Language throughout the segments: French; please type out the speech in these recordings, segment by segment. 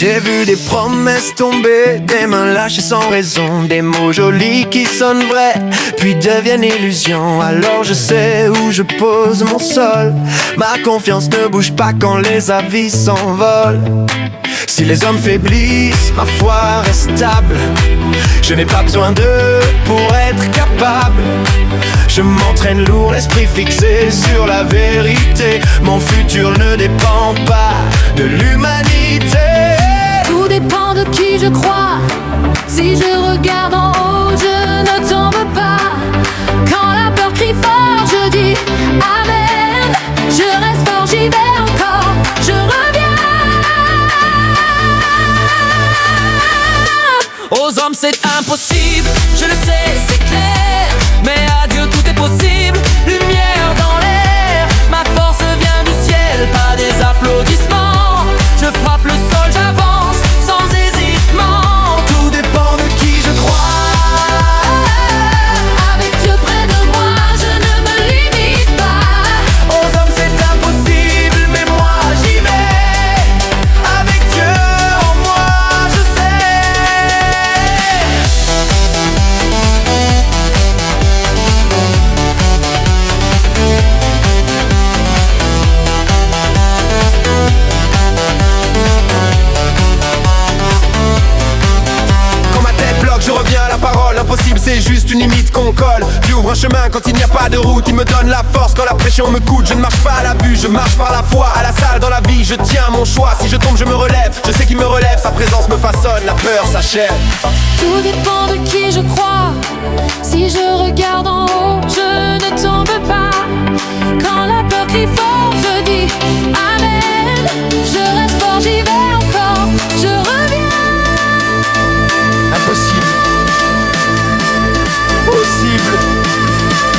J'ai vu des promesses tomber, des mains lâchées sans raison, des mots jolis qui sonnent vrais, puis deviennent illusions. Alors je sais où je pose mon sol. Ma confiance ne bouge pas quand les avis s'envolent. Si les hommes faiblissent, ma foi reste stable. Je n'ai pas besoin d'eux pour être capable. Je m'entraîne lourd, l'esprit fixé sur la vérité. Mon futur ne dépend pas de l'humanité. Tout dépend de qui je crois. Si je regarde en haut, je ne tombe pas. Quand la peur crie fort, je dis Amen. Je reste fort, j'y vais encore, je reviens. Aux hommes c'est impossible, je le sais, c'est clair. Mais à Dieu tout est possible, lumière dans l'air. Ma force vient du ciel, pas des applaudissements. Je frappe le sol, j'avance, sans hésitement. Tout dépend de qui je crois. Avec Dieu près de moi, je ne me limite pas. Aux hommes c'est impossible, mais moi j'y vais. Avec Dieu en moi, je sais. Je reviens à la parole, impossible c'est juste une limite qu'on colle. Tu ouvres un chemin quand il n'y a pas de route, il me donne la force quand la pression me coûte. Je ne marche pas à la vue, je marche par la foi. À la salle, dans la vie, je tiens mon choix. Si je tombe, je me relève, je sais qu'il me relève. Sa présence me façonne, la peur s'achève. Tout dépend de qui je crois. Si je regarde en haut, je ne tombe pas. Quand la peur crie fort, je dis Amen. Je reste fort, j'y vais encore, je reviens. Impossible. Possible.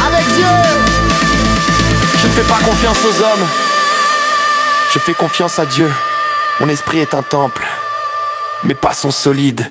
Avec Dieu. Je ne fais pas confiance aux hommes. Je fais confiance à Dieu. Mon esprit est un temple. Mes pas sont solides.